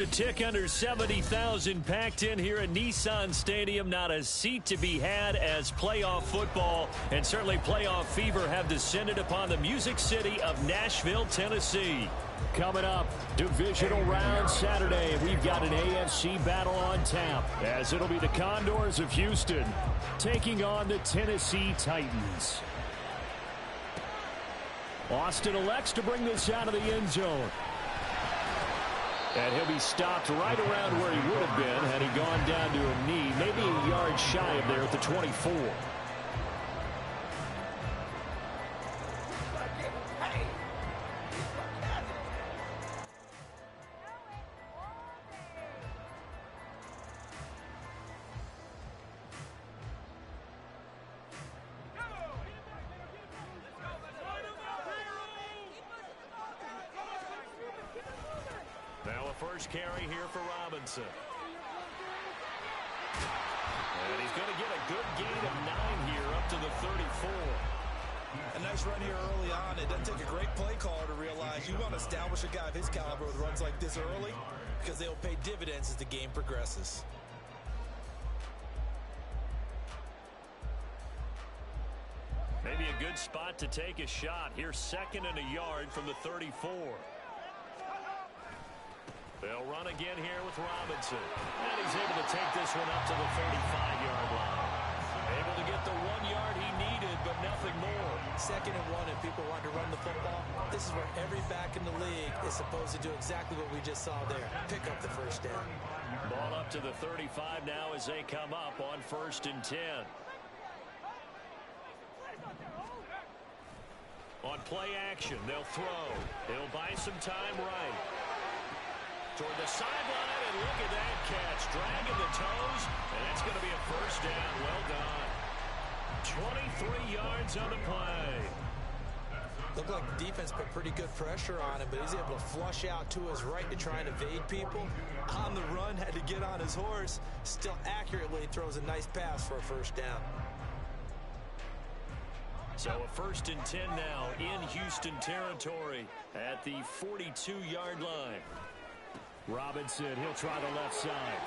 A tick under 70,000 packed in here at Nissan Stadium. Not a seat to be had as playoff football and certainly playoff fever have descended upon the Music City of Nashville, Tennessee. Coming up, divisional round Saturday. We've got an AFC battle on tap as it'll be the Condors of Houston taking on the Tennessee Titans. Austin elects to bring this out of the end zone. And he'll be stopped right around where he would have been had he gone down to a knee, maybe a yard shy of there at the 24. First carry here for Robinson. And he's going to get a good gain of 9 here up to the 34. A nice run here early on. It doesn't take a great play caller to realize you want to establish a guy of his caliber with runs like this early because they'll pay dividends as the game progresses. Maybe a good spot to take a shot. Here's 2nd and a yard from the 34. They'll run again here with Robinson. And he's able to take this one up to the 35-yard line. Able to get the 1 yard he needed, but nothing more. 2nd and 1, and people want to run the football. This is where every back in the league is supposed to do exactly what we just saw there. Pick up the first down. Ball up to the 35 now as they come up on 1st and 10. On play action, they'll throw. They'll buy some time right. Toward the sideline, and look at that catch. Dragging the toes, and that's going to be a first down. Well done. 23 yards on the play. Looked like the defense put pretty good pressure on him, but he's able to flush out to his right to try and evade people. On the run, had to get on his horse. Still accurately throws a nice pass for a first down. So a 1st and 10 now in Houston territory at the 42-yard line. Robinson, he'll try the left side.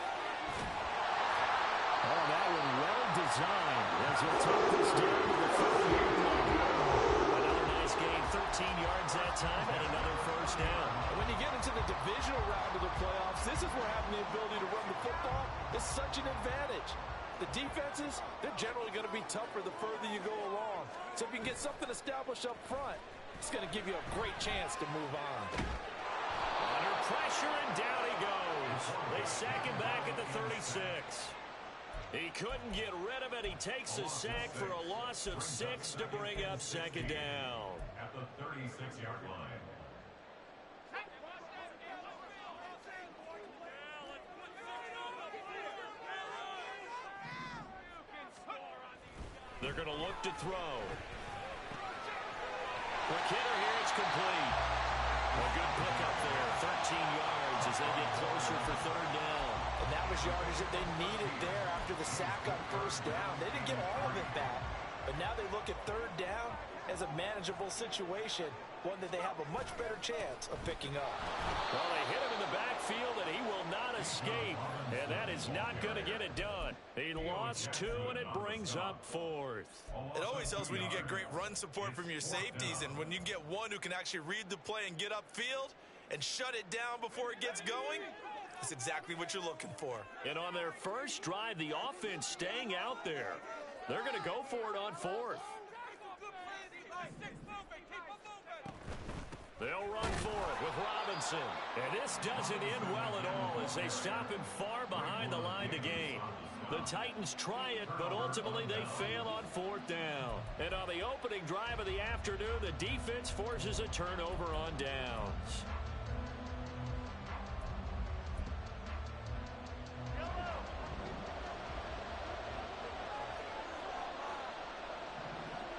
Oh, that one well designed as he'll take this down to the 50-yard line. Another nice gain, 13 yards that time, and another first down. When you get into the divisional round of the playoffs, this is where having the ability to run the football is such an advantage. The defenses, they're generally going to be tougher the further you go along. So if you can get something established up front, it's going to give you a great chance to move on. Under pressure, and down he goes. They sack him back at the 36. He couldn't get rid of it. He takes a sack for a loss of 6 to bring up 2nd down. At the 36-yard line. They're going to look to throw. Quick hitter here, it's complete. A good pickup there, 13 yards as they get closer for 3rd down. And that was yardage that they needed there after the sack on 1st down. They didn't get all of it back, but now they look at 3rd down as a manageable situation, one that they have a much better chance of picking up. Well, they hit him in the backfield, and he will not escape, and that is not going to get it done. He lost 2, and it brings up 4th. It always helps when you get great run support from your safeties, and when you get one who can actually read the play and get upfield and shut it down before it gets going, that's exactly what you're looking for. And on their first drive, the offense staying out there. They're going to go for it on 4th. They'll run for it with Robinson. And this doesn't end well at all as they stop him far behind the line to gain. The Titans try it, but ultimately they fail on 4th down. And on the opening drive of the afternoon, the defense forces a turnover on downs.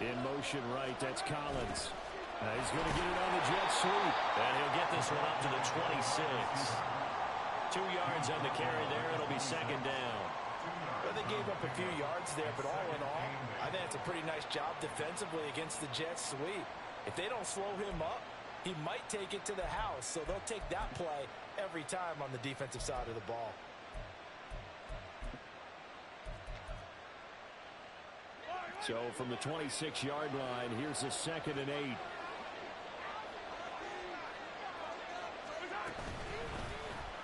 In motion right, that's Collins. He's going to get it on the jet sweep. And he'll get this one up to the 26. 2 yards on the carry there. It'll be 2nd down. Well, they gave up a few yards there, but all in all, I think it's a pretty nice job defensively against the jet sweep. If they don't slow him up, he might take it to the house, so they'll take that play every time on the defensive side of the ball. So from the 26-yard line, here's a 2nd and 8.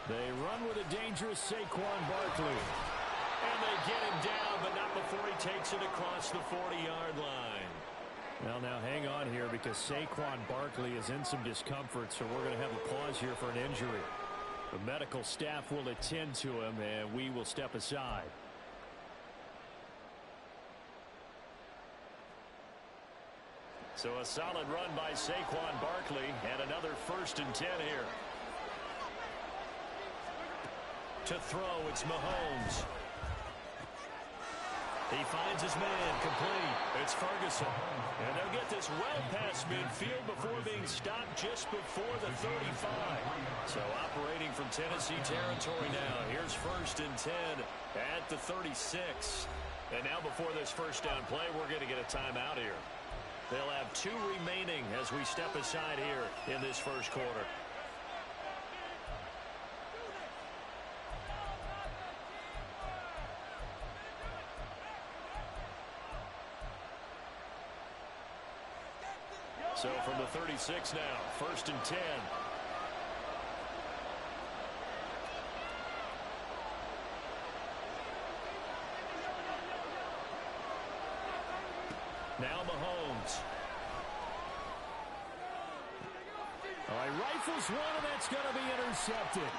They run with a dangerous Saquon Barkley. And they get him down, but not before he takes it across the 40-yard line. Well, now hang on here because Saquon Barkley is in some discomfort, so we're going to have a pause here for an injury. The medical staff will attend to him, and we will step aside. So a solid run by Saquon Barkley, and another 1st and 10 here. To throw, it's Mahomes. He finds his man, complete. It's Ferguson. And they'll get this well past midfield before being stopped just before the 35. So operating from Tennessee territory now. Here's 1st and 10 at the 36. And now before this first down play, we're going to get a timeout here. They'll have 2 remaining as we step aside here in this first quarter. So from the 36 now, 1st and 10. Now Mahomes. All right, rifles one, and that's going to be intercepted.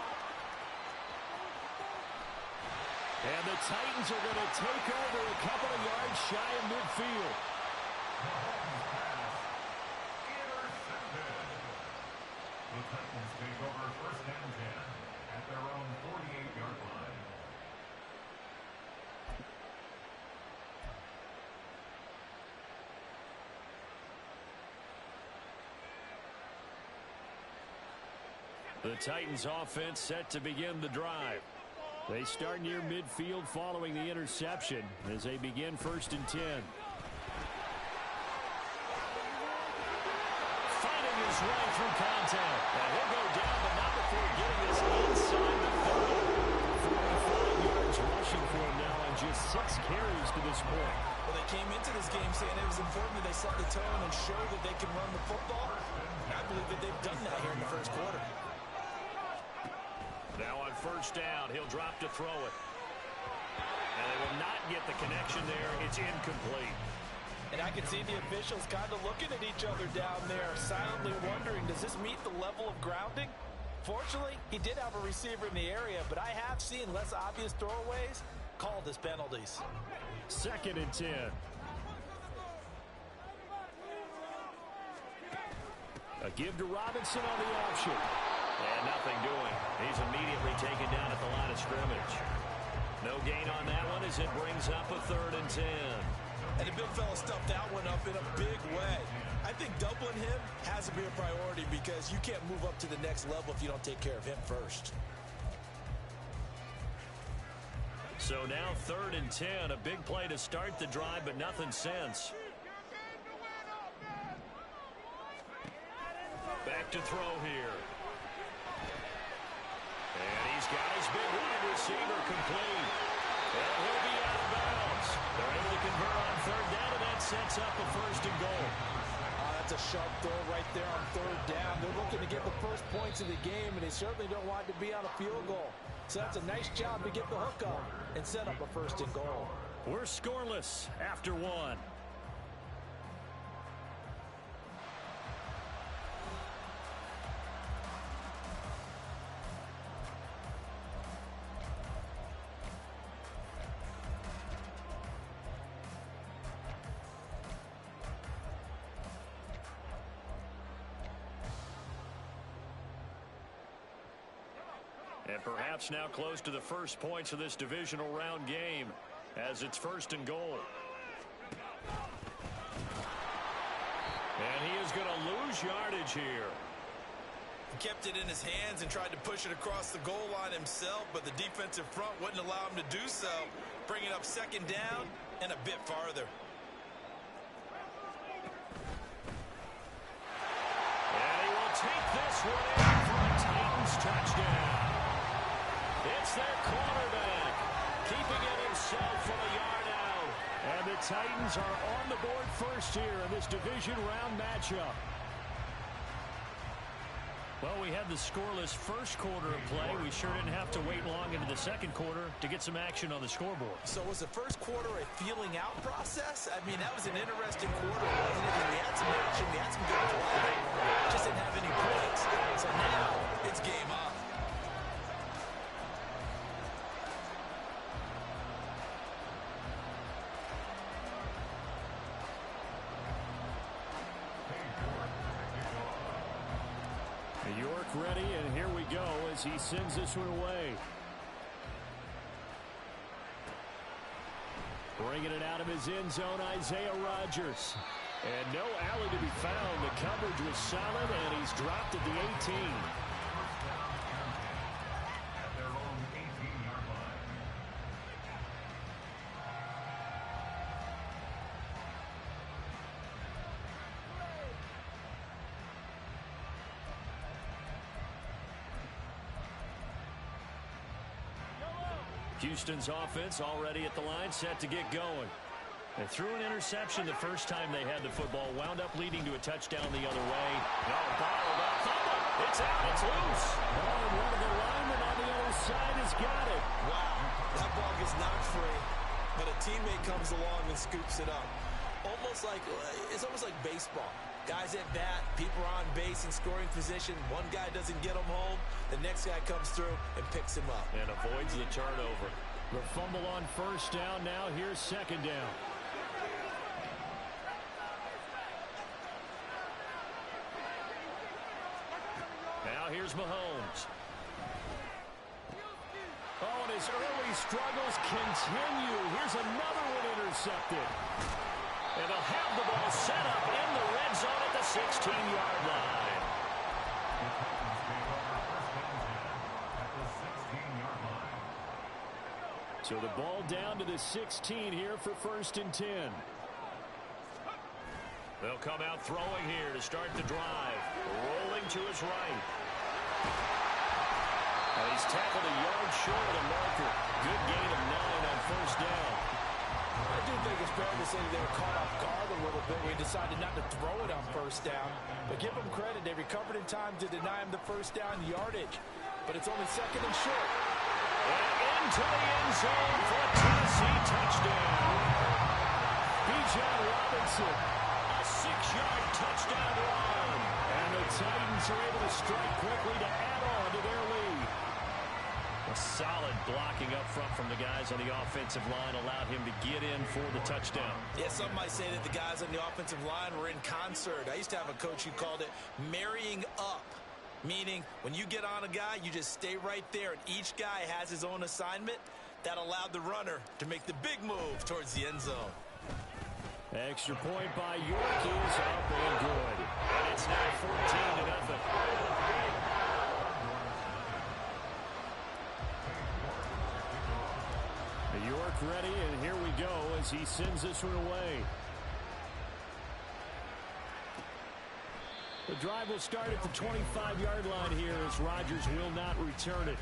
And the Titans are going to take over a couple of yards shy of midfield. The Titans take over 1st and 10 at their own 48-yard line. The Titans offense set to begin the drive. They start near midfield following the interception as they begin 1st and 10. Fighting his way through contact. Now he'll go down, but not before getting this inside the 30. 45 yards rushing for him now on just 6 carries to this point. Well, they came into this game saying it was important that they set the tone and show that they can run the football. And I believe that they've done that here in the first quarter. Now on 1st down, he'll drop to throw it. And they will not get the connection there. It's incomplete. And I can see the officials kind of looking at each other down there, silently wondering, does this meet the level of grounding? Fortunately, he did have a receiver in the area, but I have seen less obvious throwaways called as penalties. 2nd and 10. A give to Robinson on the option. And nothing doing. He's immediately taken down at the line of scrimmage. No gain on that one as it brings up a 3rd and 10. And the big fella stuffed that one up in a big way. I think doubling him has to be a priority because you can't move up to the next level if you don't take care of him first. So now 3rd and 10. A big play to start the drive, but nothing since. Back to throw here. And he's got his big wide receiver complete. And he'll be out of bounds. They're able to convert on 3rd down, and that sets up a 1st and goal. That's a sharp throw right there on 3rd down. They're looking to get the first points of the game, and they certainly don't want it to be on a field goal. So that's a nice job to get the hook up and set up a 1st and goal. We're scoreless after 1. And perhaps now close to the first points of this divisional round game as it's 1st and goal. And he is going to lose yardage here. He kept it in his hands and tried to push it across the goal line himself, but the defensive front wouldn't allow him to do so, bringing up 2nd down and a bit farther. one in for a Titans touchdown. It's their quarterback, keeping it himself from a yard out. And the Titans are on the board first here in this division round matchup. Well, we had the scoreless first quarter of play. We sure didn't have to wait long into the second quarter to get some action on the scoreboard. So was the first quarter a feeling out process? I mean, that was an interesting quarter, wasn't it? We had some action, we had some good play, just didn't have any points. So now it's game on. York ready, and here we go as he sends this one away. Bringing it out of his end zone, Isaiah Rodgers. And no alley to be found. The coverage was solid, and he's dropped at the 18. At their own 18-yard line. Houston's offense already at the line, set to get going. They threw an interception the first time they had the football, wound up leading to a touchdown the other way. No, bottled up. It's out, it's loose. Oh, and one of the linemen on the other side has got it. Wow, that ball gets knocked free, but a teammate comes along and scoops it up. It's almost like baseball. Guys at bat, people are on base in scoring position. One guy doesn't get him home. The next guy comes through and picks him up. And avoids the turnover. The fumble on first down. Now here's second down. Now here's Mahomes. Oh, and his early struggles continue. Here's another one intercepted. And they'll have the ball set up in the red zone at the 16-yard line. So the ball down to the 16 here for 1st and 10. They'll come out throwing here to start the drive. Rolling to his right. And he's tackled a yard short of the marker. Good gain of 9 on first down. I do think it's fair to say they were caught off guard a little bit. We decided not to throw it on first down. But give them credit. They recovered in time to deny him the first down yardage. But it's only 2nd and short. And into the end zone for a Tennessee touchdown. Bijan Robinson, a 6-yard touchdown run. And the Titans are able to strike quickly to add on to their lead. A solid blocking up front from the guys on the offensive line allowed him to get in for the touchdown. Yeah, some might say that the guys on the offensive line were in concert. I used to have a coach who called it marrying up, meaning when you get on a guy, you just stay right there, and each guy has his own assignment. That allowed the runner to make the big move towards the end zone. Extra point by York is up and good. And it's now 14-0. York ready, and here we go as he sends this one away. The drive will start at the 25-yard line here as Rodgers will not return it.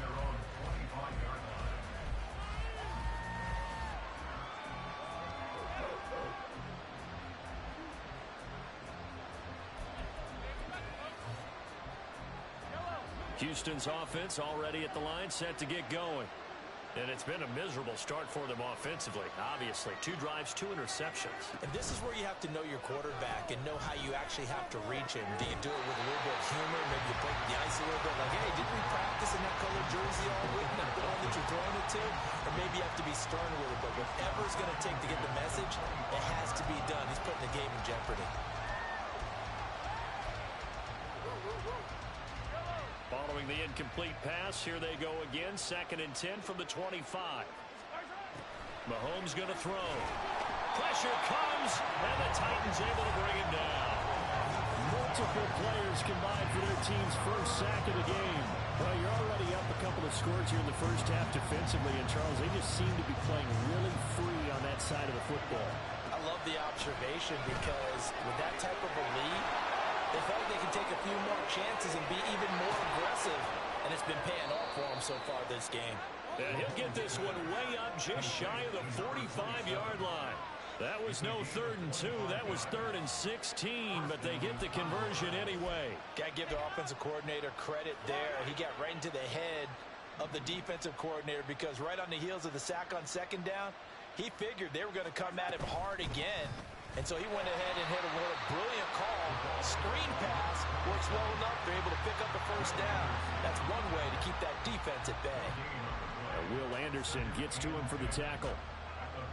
Houston's offense already at the line, set to get going. And it's been a miserable start for them offensively. Obviously, 2 drives, 2 interceptions. And this is where you have to know your quarterback and know how you actually have to reach him. Do you do it with a little bit of humor? Maybe you break the ice a little bit, like, hey, didn't we practice in that colored jersey all week? And the one that you're throwing it to? Or maybe you have to be stern with it. But whatever it's going to take to get the message, it has to be done. He's putting the game in jeopardy. Following the incomplete pass, here they go again. 2nd and 10 from the 25. Mahomes going to throw. Pressure comes, and the Titans able to bring him down. Multiple players combined for their team's first sack of the game. Well, you're already up a couple of scores here in the first half defensively, and Charles, they just seem to be playing really free on that side of the football. I love the observation because with that type of a lead, They felt like they can take a few more chances and be even more aggressive, and it's been paying off for them so far this game. And he'll get this one way up just shy of the 45-yard line. That was no 3rd and 2. That was 3rd and 16, but they get the conversion anyway. Got to give the offensive coordinator credit there. He got right into the head of the defensive coordinator because right on the heels of the sack on 2nd down, he figured they were going to come at him hard again. And so he went ahead and hit a brilliant call. Screen pass works well enough. They're able to pick up the 1st down. That's one way to keep that defense at bay. Will Anderson gets to him for the tackle.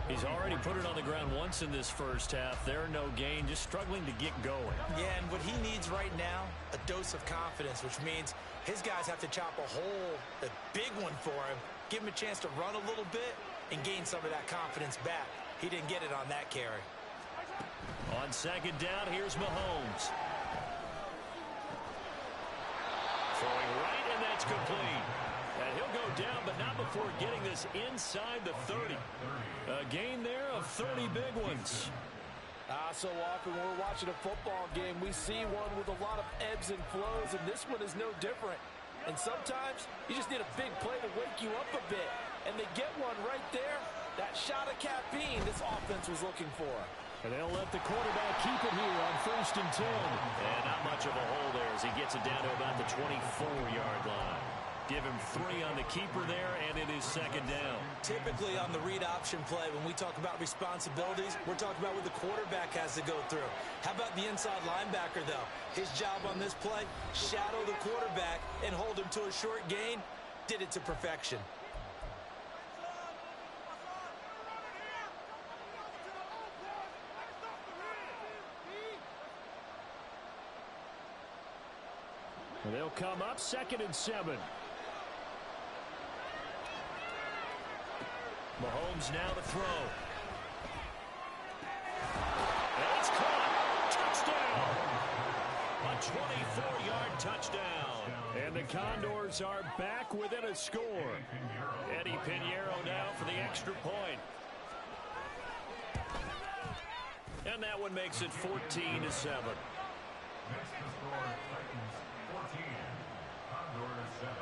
He's already put it on the ground once in this first half. There, no gain, just struggling to get going. Yeah, and what he needs right now, a dose of confidence, which means his guys have to chop a hole, a big one for him, give him a chance to run a little bit and gain some of that confidence back. He didn't get it on that carry. On 2nd down, here's Mahomes. Throwing right, and that's complete. And he'll go down, but not before getting this inside the 30. A gain there of 30 big ones. So often when we're watching a football game, we see one with a lot of ebbs and flows, and this one is no different. And sometimes you just need a big play to wake you up a bit. And they get one right there. That shot of caffeine this offense was looking for. And they'll let the quarterback keep it here on 1st and 10. And not much of a hole there as he gets it down to about the 24-yard line. Give him 3 on the keeper there, and it is 2nd down. Typically on the read option play, when we talk about responsibilities, we're talking about what the quarterback has to go through. How about the inside linebacker, though? His job on this play, shadow the quarterback and hold him to a short gain. Did it to perfection. And they'll come up 2nd and 7. Mahomes now to throw. And it's caught. Touchdown. A 24-yard touchdown. And the Condors are back within a score. Eddie Pinheiro now for the extra point. And that one makes it 14-7. Next to score, Titans 14, Condors 7.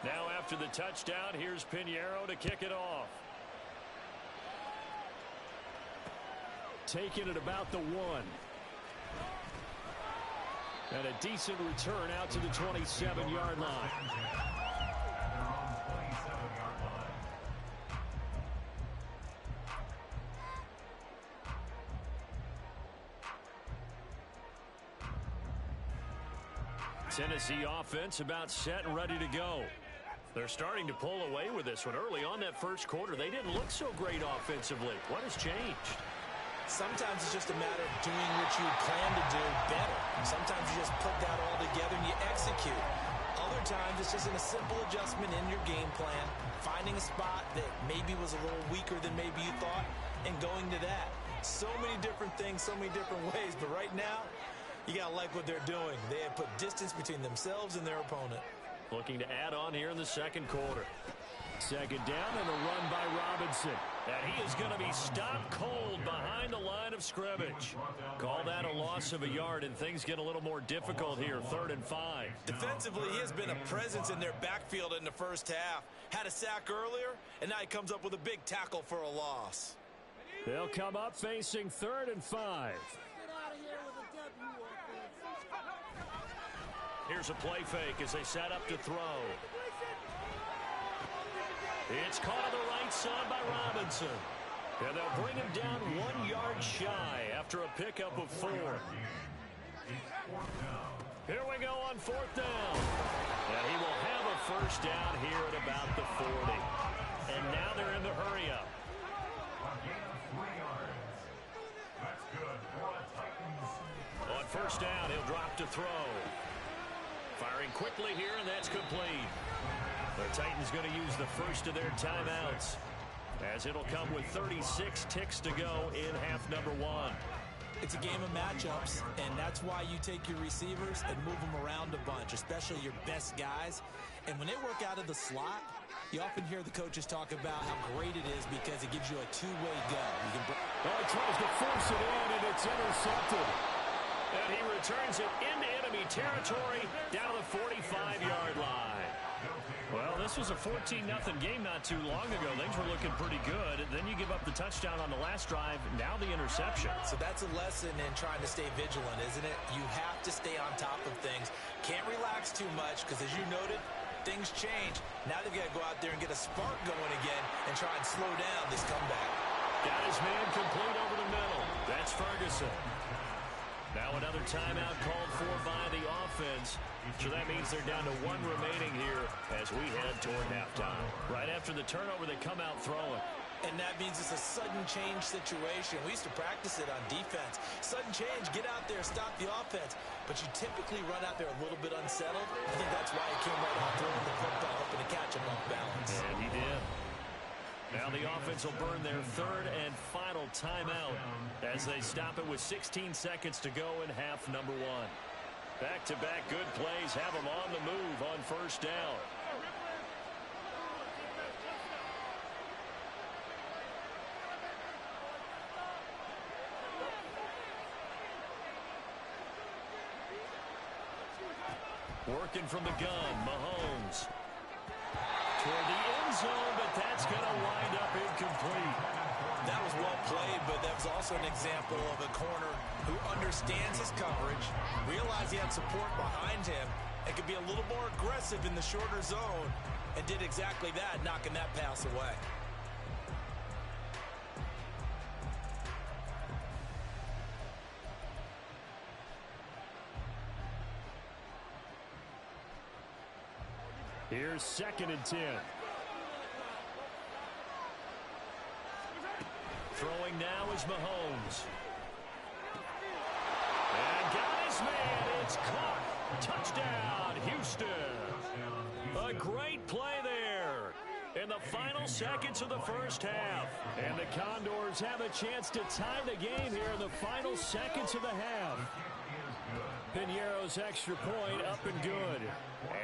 Now after the touchdown, here's Pinheiro to kick it off. Taking it about the 1. And a decent return out to the 27-yard line. Tennessee offense about set and ready to go. They're starting to pull away with this one. Early on that first quarter, they didn't look so great offensively. What has changed? Sometimes it's just a matter of doing what you plan to do better. Sometimes you just put that all together and you execute. Other times it's just a simple adjustment in your game plan, finding a spot that maybe was a little weaker than maybe you thought, and going to that. So many different things, so many different ways, but right now, you got to like what they're doing. They have put distance between themselves and their opponent. Looking to add on here in the second quarter. 2nd down and a run by Robinson. And he is going to be stopped cold behind the line of scrimmage. Call that a loss of a yard, and things get a little more difficult here. 3rd and 5. Defensively, he has been a presence in their backfield in the first half. Had a sack earlier, and now he comes up with a big tackle for a loss. They'll come up facing 3rd and 5. Here's a play fake as they set up to throw. It's caught on the right side by Robinson. And they'll bring him down 1 yard shy after a pickup of 4. Here we go on 4th down. And he will have a first down here at about the 40. And now they're in the hurry up. On 1st down, he'll drop to throw. Firing quickly here, and that's complete. The Titans going to use the first of their timeouts, as it'll come with 36 ticks to go in half number 1. It's a game of matchups, and that's why you take your receivers and move them around a bunch, especially your best guys. And when they work out of the slot, you often hear the coaches talk about how great it is because it gives you a two-way go. He tries to force it in, and it's intercepted. And he returns it into enemy territory down to the 45-yard line. Well, this was a 14-0 game not too long ago. Things were looking pretty good. Then you give up the touchdown on the last drive. Now the interception. So that's a lesson in trying to stay vigilant, isn't it? You have to stay on top of things. Can't relax too much because, as you noted, things change. Now they've got to go out there and get a spark going again and try and slow down this comeback. Got his man complete over the middle. That's Ferguson. Now another timeout called for by the offense. So that means they're down to one remaining here as we head toward halftime. Right after the turnover, they come out throwing. And that means it's a sudden change situation. We used to practice it on defense. Sudden change, get out there, stop the offense. But you typically run out there a little bit unsettled. I think that's why he came right out throwing the football, hoping to catch him off balance. And he did. Now the offense will burn their third and final timeout as they stop it with 16 seconds to go in half number one. Back-to-back good plays have them on the move on first down. Working from the gun, Mahomes. Toward the end zone, but that's going to wind up incomplete. That was well played, but that was also an example of a corner who understands his coverage, realized he had support behind him, and could be a little more aggressive in the shorter zone, and did exactly that, knocking that pass away. Here's 2nd and 10. Throwing now is Mahomes. And got his man. It's caught. Touchdown, Houston. A great play there in the final seconds of the first half. And the Condors have a chance to tie the game here in the final seconds of the half. Piñeiro's extra point up and good.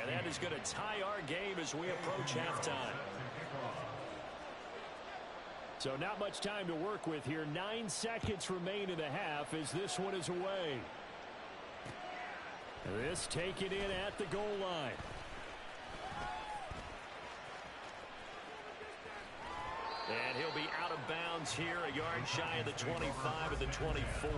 And that is going to tie our game as we approach halftime. So not much time to work with here. 9 seconds remain in the half as this one is away. This taken in at the goal line. And he'll be out of bounds here, a yard shy of the 25 of the 24.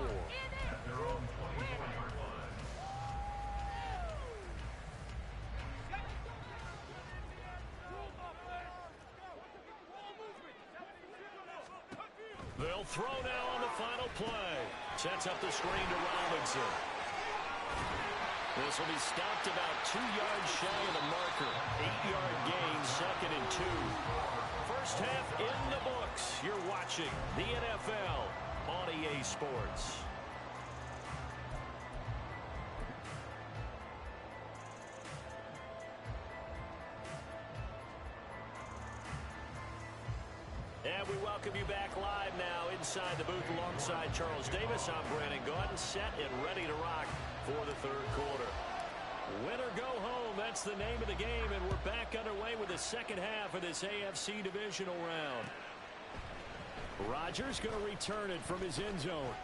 They'll throw now on the final play. Sets up the screen to Robinson. This will be stopped about 2 yards shy of the marker. 8-yard gain, 2nd and 2. First half in the books. You're watching the NFL on EA Sports. And we welcome you back live now inside the booth alongside Charles Davis. I'm Brandon Gaudin, set and ready to rock for the third quarter. Win or go home, that's the name of the game, and we're back underway with the second half of this AFC divisional round. Rodgers going to return it from his end zone.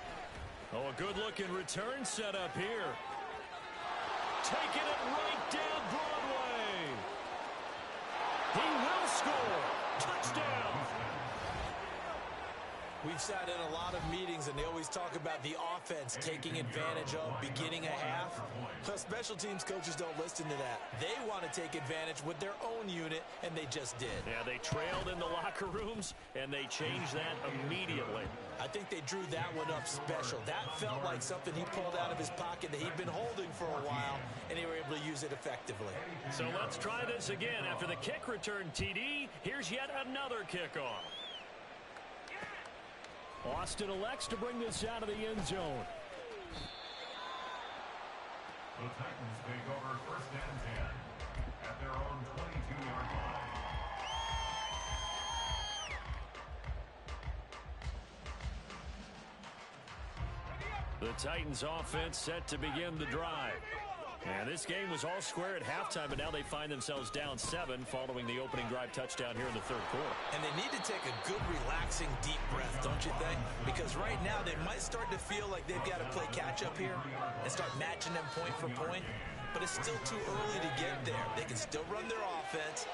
Oh, a good-looking return set up here. Taking it right down Broadway. He will score. Touchdown. We've sat in a lot of meetings, and they always talk about the offense taking advantage of beginning a half. Well, special teams coaches don't listen to that. They want to take advantage with their own unit, and they just did. Yeah, they trailed in the locker rooms, and they changed that immediately. I think they drew that one up special. That felt like something he pulled out of his pocket that he'd been holding for a while, and they were able to use it effectively. So let's try this again. After the kick return TD, here's yet another kickoff. Austin elects to bring this out of the end zone. The Titans take over 1st and 10 at their own 22-yard line. The Titans offense set to begin the drive. And this game was all square at halftime, but now they find themselves down 7 following the opening drive touchdown here in the third quarter. And they need to take a good, relaxing, deep breath, don't you think? Because right now they might start to feel like they've got to play catch-up here and start matching them point for point. But it's still too early to get there. They can still run their offense.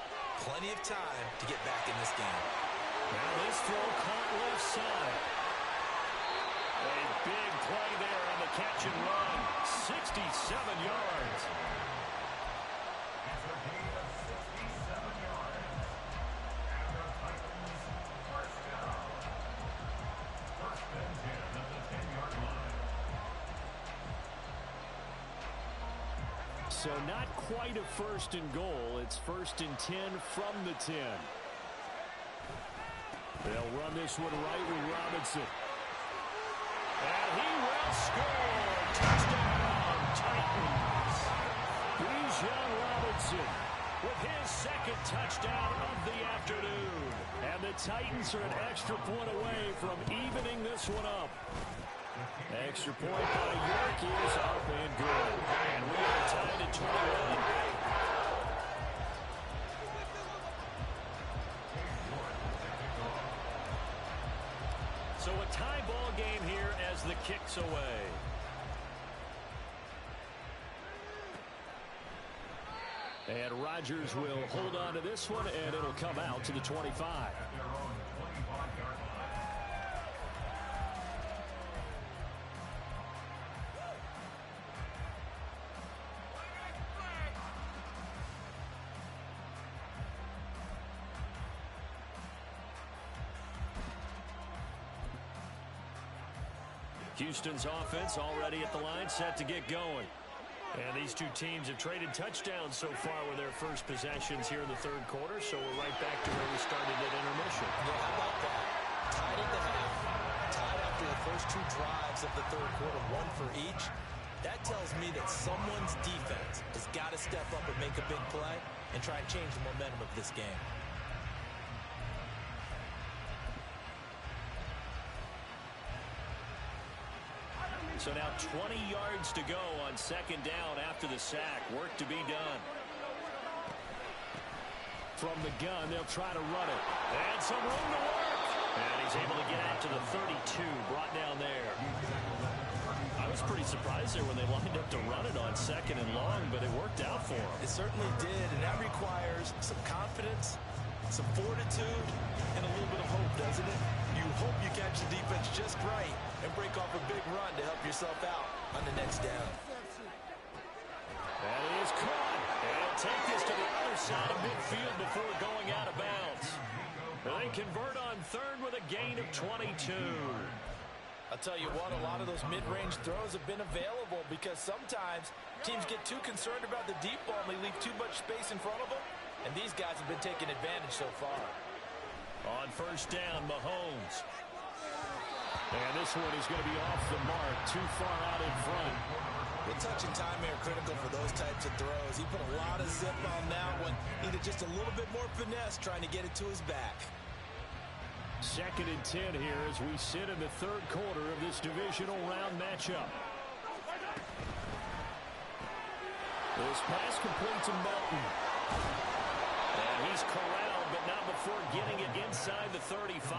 Plenty of time to get back in this game. Now this throw caught left side. A big play there on the catch and run. 67 yards. It's a gain of 67 yards. And the Titans first down. First and 10 at the 10-yard line. So not quite a first and goal. It's first and 10 from the 10. They'll run this one right with Robinson. And he will score. Touchdown, Titans. Bijan Robinson with his second touchdown of the afternoon. And the Titans are an extra point away from evening this one up. Extra point by York is up and good. And we are tied at 21. So a tie ball game here as the kick's away. And Rodgers will hold on to this one, and it'll come out to the 25. Houston's offense already at the line, set to get going. And these two teams have traded touchdowns so far with their first possessions here in the third quarter, so we're right back to where we started at intermission. Yeah, how about that? Tied at the half, tied after the first two drives of the third quarter, one for each. That tells me that someone's defense has got to step up and make a big play and try and change the momentum of this game. So now 20 yards to go on second down after the sack. Work to be done. From the gun, they'll try to run it. And some room to work. And he's able to get out to the 32, brought down there. I was pretty surprised there when they lined up to run it on second and long, but it worked out for them. It certainly did, and that requires some confidence, some fortitude, and a little bit of hope, doesn't it? You hope you catch the defense just right and break off a big run to help yourself out on the next down. That is caught. And he'll take this to the other side of midfield before going out of bounds. They convert on third with a gain of 22. I'll tell you what, a lot of those mid-range throws have been available because sometimes teams get too concerned about the deep ball and they leave too much space in front of them. And these guys have been taking advantage so far. On first down, Mahomes. And this one is going to be off the mark, too far out in front. The touch and time are critical for those types of throws. He put a lot of zip on that one. Needed just a little bit more finesse trying to get it to his back. Second and 10 here as we sit in the third quarter of this divisional round matchup. This pass complete to Melton. And he's corralled, but not before getting it inside the 35.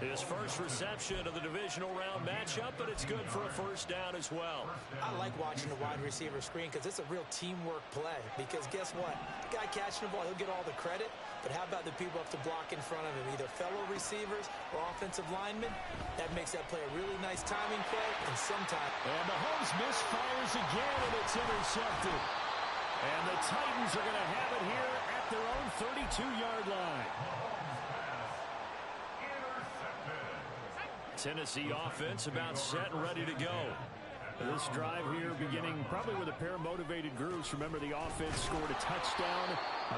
His first reception of the divisional round matchup, but it's good for a first down as well. I like watching the wide receiver screen because it's a real teamwork play. Because guess what? The guy catching the ball, he'll get all the credit. But how about the people up to block in front of him, either fellow receivers or offensive linemen? That makes that play a really nice timing play, and sometimes... And Mahomes misfires again, and it's intercepted. And the Titans are going to have it here at their own 32-yard line. Tennessee offense about set and ready to go. This drive here beginning probably with a pair of motivated groups. Remember, the offense scored a touchdown.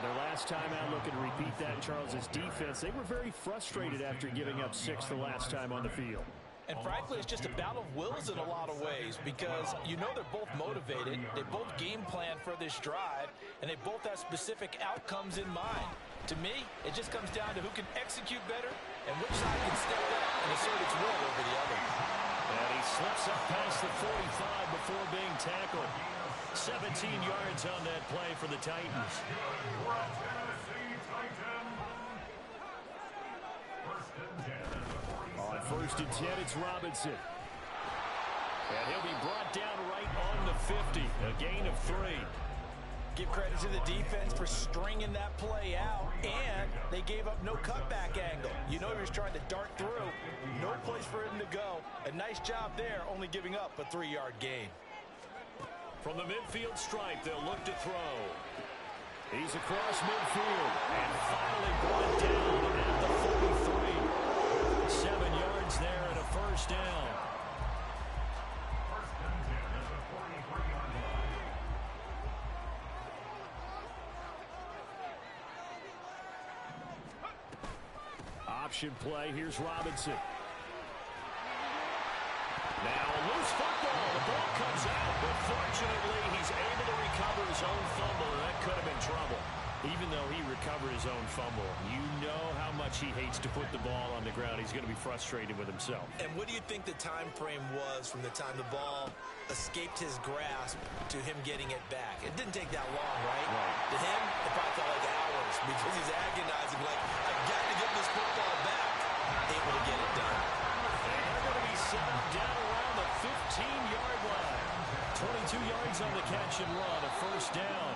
Their last time out, looking to repeat that in Charles's defense. They were very frustrated after giving up 6 the last time on the field. And frankly, it's just a battle of wills in a lot of ways because you know they're both motivated. They both game plan for this drive, and they both have specific outcomes in mind. To me, it just comes down to who can execute better and which side can step up and assert its will over the other. And he slips up past the 45 before being tackled. 17 yards on that play for the Titans. On 1st and 10, it's Robinson. And he'll be brought down right on the 50. A gain of 3. Give credit to the defense for stringing that play out, and they gave up no cutback angle. You know he was trying to dart through. No place for him to go. A nice job there, only giving up a 3-yard gain. From the midfield stripe, they'll look to throw. He's across midfield and finally brought down at the 43. 7 yards there and a first down. Option play. Here's Robinson. Now a loose football. The ball comes out, but fortunately he's able to recover his own fumble, and that could have been trouble. Even though he recovered his own fumble, you know how much he hates to put the ball on the ground. He's going to be frustrated with himself. And what do you think the time frame was from the time the ball escaped his grasp to him getting it back? It didn't take that long, right? To him, it probably felt like hours because he's agonizing, like, I've got to get this football back. Able to get it done. And they're going to be set up down around the 15-yard line. 22 yards on the catch and run, a first down.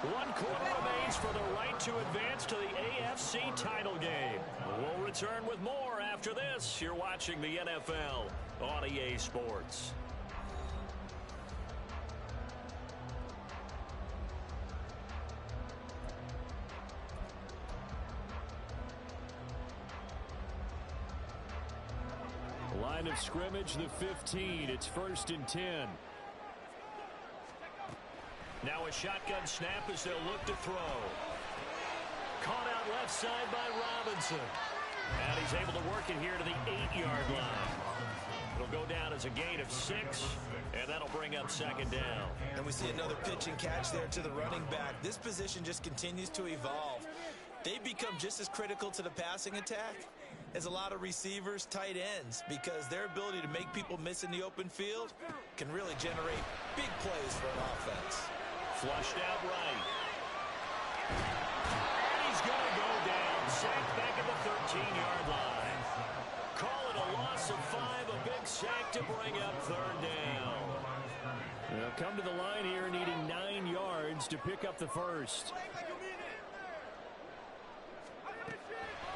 1 quarter remains for the right to advance to the AFC title game. We'll return with more after this. You're watching the NFL on EA Sports. Line of scrimmage, the 15. It's 1st and 10. Now a shotgun snap as they'll look to throw. Caught out left side by Robinson. And he's able to work it here to the 8-yard line. It'll go down as a gain of 6, and that'll bring up 2nd down. And we see another pitch and catch there to the running back. This position just continues to evolve. They become just as critical to the passing attack as a lot of receivers, tight ends, because their ability to make people miss in the open field can really generate big plays for an offense. Flushed out right. And he's going to go down. Sacked back at the 13-yard line. Call it a loss of 5. A big sack to bring up 3rd down. They'll come to the line here needing 9 yards to pick up the first.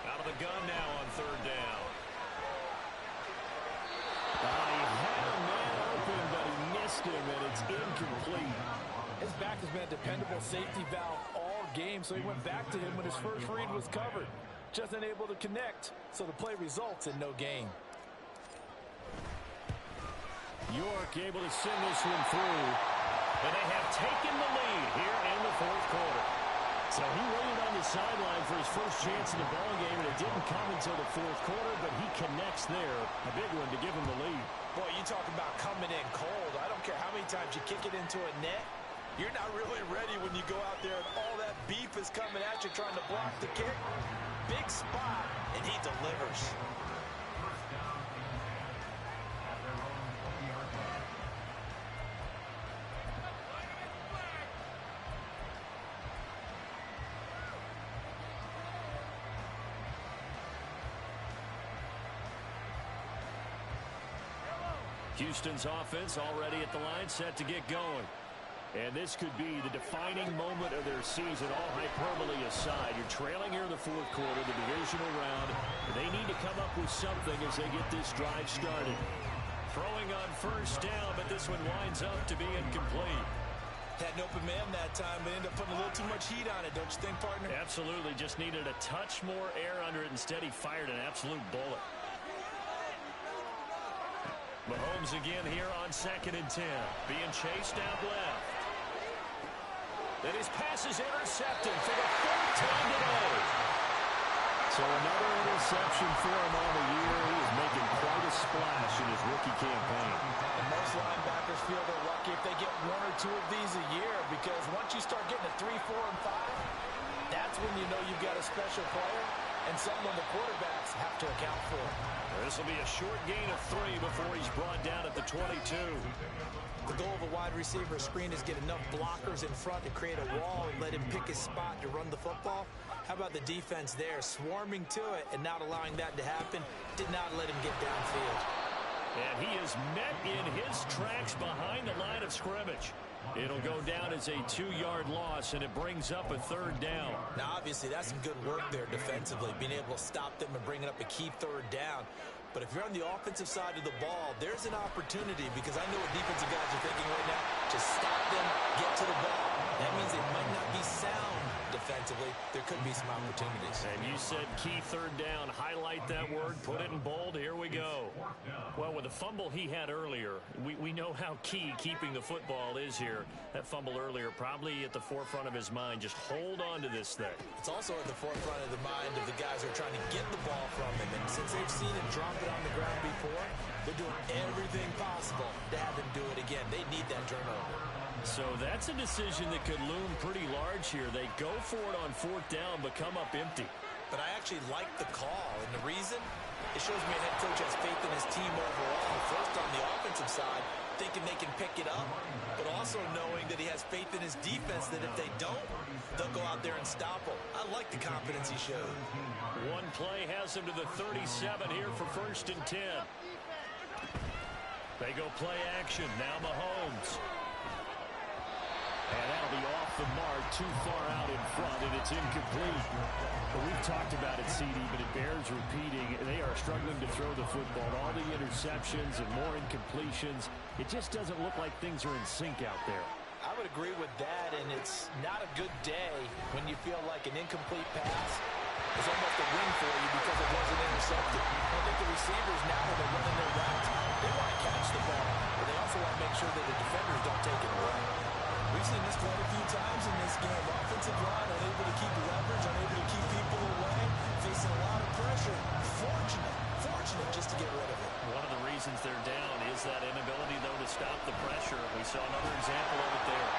Out of the gun now on 3rd down. He had a man open, but he missed him, and it's incomplete. His back has been a dependable safety valve all game, so he went back to him when his first read was covered. Just unable to connect, so the play results in no gain. York able to send this one through, and they have taken the lead here in the 4th quarter. So he waited on the sideline for his first chance in the ball game, and it didn't come until the 4th quarter, but he connects there. A big one to give him the lead. Boy, you talk about coming in cold. I don't care how many times you kick it into a net. You're not really ready when you go out there and all that beef is coming at you trying to block the kick. Big spot, and he delivers. Houston's offense already at the line, set to get going. And this could be the defining moment of their season, all hyperbole aside. You're trailing here in the 4th quarter, the divisional round. They need to come up with something as they get this drive started. Throwing on 1st down, but this one winds up to be incomplete. Had an open man that time, but ended up putting a little too much heat on it, don't you think, partner? Absolutely, just needed a touch more air under it. Instead, he fired an absolute bullet. Mahomes again here on 2nd and 10. Being chased out left. Then his pass is intercepted for the 3rd time today. So another interception for him on the year. He is making quite a splash in his rookie campaign. And most linebackers feel they're lucky if they get 1 or 2 of these a year, because once you start getting to 3, 4, and 5, that's when you know you've got a special player. and something the quarterbacks have to account for. This will be a short gain of 3 before he's brought down at the 22. The goal of a wide receiver screen is get enough blockers in front to create a wall and let him pick his spot to run the football. How about the defense there, swarming to it and not allowing that to happen? Did not let him get downfield. And he is met in his tracks behind the line of scrimmage. It'll go down as a 2-yard loss, and it brings up a 3rd down. Now, obviously, that's some good work there defensively, being able to stop them and bringing up a key 3rd down. But if you're on the offensive side of the ball, there's an opportunity, because I know what defensive guys are thinking right now. Just stop them, get to the ball. That means they might not be sound defensively. There could be some opportunities. And you said key 3rd down. Highlight that word, put it in bold. Here we go. Well, with the fumble he had earlier, we know how key keeping the football is here. That fumble earlier probably at the forefront of his mind. Just hold on to this thing. It's also at the forefront of the mind of the guys who are trying to get the ball from him. And since they've seen him drop it on the ground before, they're doing everything possible to have him do it again. They need that turnover. So that's a decision that could loom pretty large here. They go for it on 4th down, but come up empty. But I actually like the call, and the reason? It shows me a head coach has faith in his team overall. First on the offensive side, thinking they can pick it up, but also knowing that he has faith in his defense that if they don't, they'll go out there and stop him. I like the confidence he showed. One play has him to the 37 here for 1st and 10. They go play action. Now Mahomes. And that'll be off the mark, too far out in front, and it's incomplete. But we've talked about it, CD, but it bears repeating. They are struggling to throw the football. All the interceptions and more incompletions. It just doesn't look like things are in sync out there. I would agree with that, and it's not a good day when you feel like an incomplete pass is almost a win for you because it wasn't intercepted. I think the receivers now, when they're running their routes, they want to catch the ball, but they also want to make sure that the defenders don't take it away. We've seen this quite a few times in this game. Offensive line unable to keep leverage, unable to keep people away, facing a lot of pressure. Fortunate just to get rid of it. One of the reasons they're down is that inability, though, to stop the pressure. We saw another example of it there.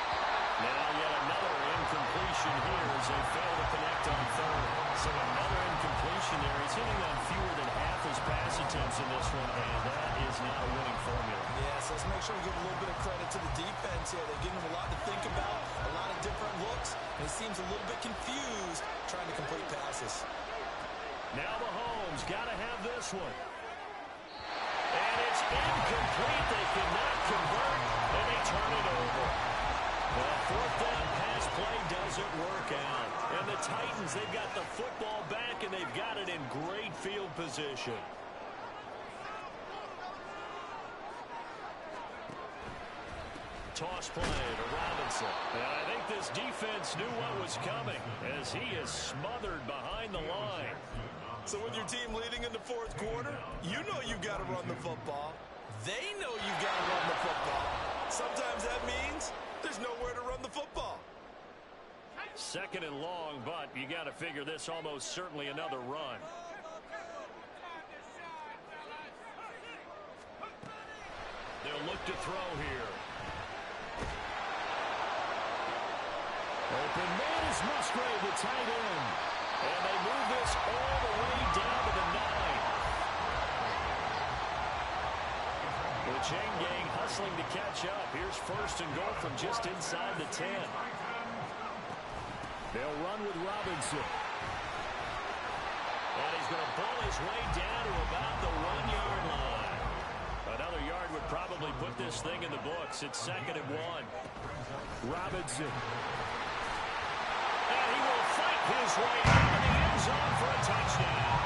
Now yet another incompletion here as they fail to connect on 3rd. So another incompletion there. He's hitting on fewer than half his pass attempts in this one, and that is not a winning formula. Yes, let's make sure we give a little bit of credit to the defense here. They're giving him a lot to think about, a lot of different looks, and he seems a little bit confused trying to complete passes. Now Mahomes got to have this one. And it's incomplete. They cannot convert, and they turn it over. The 4th down pass play doesn't work out. And the Titans, they've got the football back, and they've got it in great field position. Toss play to Robinson. And I think this defense knew what was coming as he is smothered behind the line. So with your team leading in the 4th quarter, you know you've got to run the football. They know you've got to run the football. Sometimes that means there's nowhere to run the football. 2nd and long, but you got to figure this almost certainly another run. They'll look to throw here. Open man is Musgrave, the tight end. And they move this all the way down to the 9. The chain gang hustling to catch up. Here's 1st and goal from just inside the 10. They'll run with Robinson. And he's going to pull his way down to about the 1-yard line. Another yard would probably put this thing in the books. It's 2nd and 1. Robinson. And he will fight his way into the end zone for a touchdown.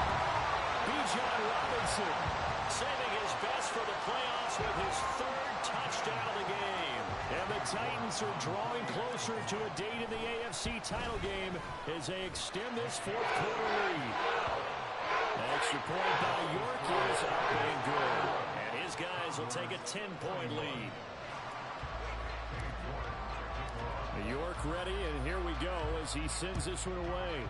Bijan Robinson saving his best for the playoffs with his 3rd touchdown of the game. And the Titans are drawing closer to a date in the AFC title game as they extend this 4th quarter lead. Extra point by York is up and good. And his guys will take a 10-point lead. York ready, and here we go as he sends this one away.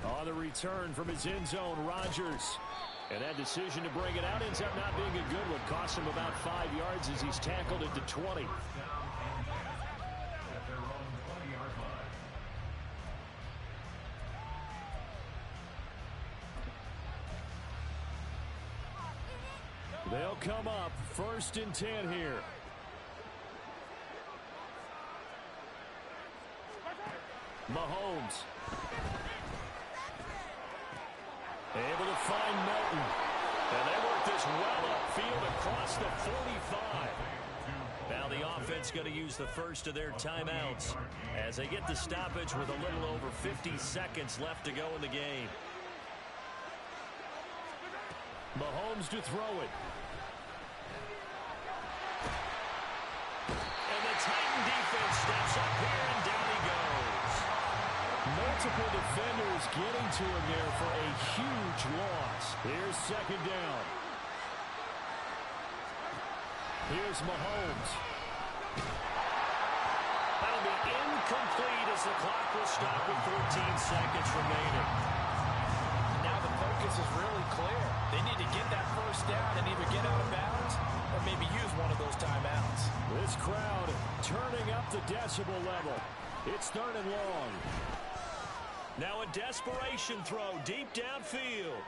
On the return from his end zone, Rodgers. And that decision to bring it out ends up not being a good one. Cost him about 5 yards as he's tackled at the 20. They'll come up 1st and 10 here. Mahomes. Able to find Melton. And they work this well upfield across the 45. Now the offense going to use the first of their timeouts as they get the stoppage with a little over 50 seconds left to go in the game. Mahomes to throw it. And the Titan defense steps up here, and down he goes. Multiple defenders getting to him there for a huge loss. Here's 2nd down. Here's Mahomes. That'll be incomplete as the clock will stop with 14 seconds remaining. Now the focus is really clear. They need to get that first down and either get out of bounds or maybe use one of those timeouts. This crowd turning up the decibel level. It's 3rd and long. Now a desperation throw deep downfield.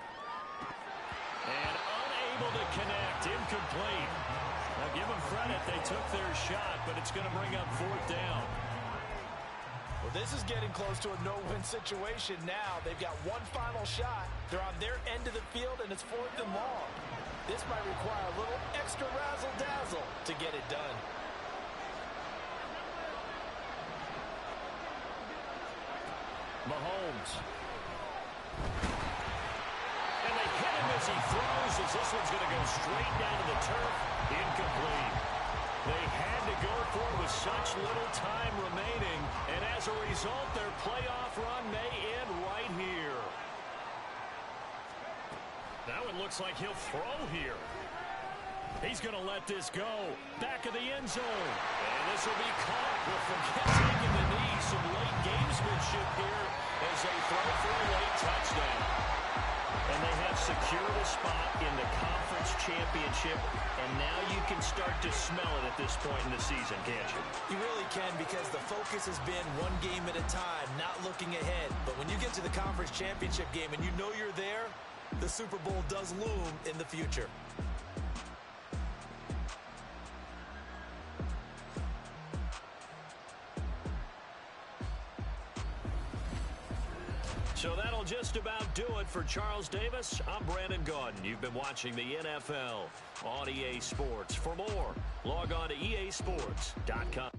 And unable to connect. Incomplete. Now give them credit. They took their shot, but it's going to bring up 4th down. Well, this is getting close to a no-win situation now. They've got one final shot. They're on their end of the field, and it's 4th and long. This might require a little extra razzle-dazzle to get it done. Mahomes. And they hit him as he throws, as this one's going to go straight down to the turf. Incomplete. They had to go for it with such little time remaining, and as a result, their playoff run may end right here. Now it looks like he'll throw here. He's going to let this go. Back of the end zone. And this will be caught. We'll forget taking the knee. Some late gamesmanship here as they throw for a late touchdown. And they have secured a spot in the conference championship. And now you can start to smell it at this point in the season, can't you? You really can, because the focus has been one game at a time, not looking ahead. But when you get to the conference championship game and you know you're there, the Super Bowl does loom in the future. So that'll just about do it for Charles Davis. I'm Brandon Gaudin. You've been watching the NFL on EA Sports. For more, log on to easports.com.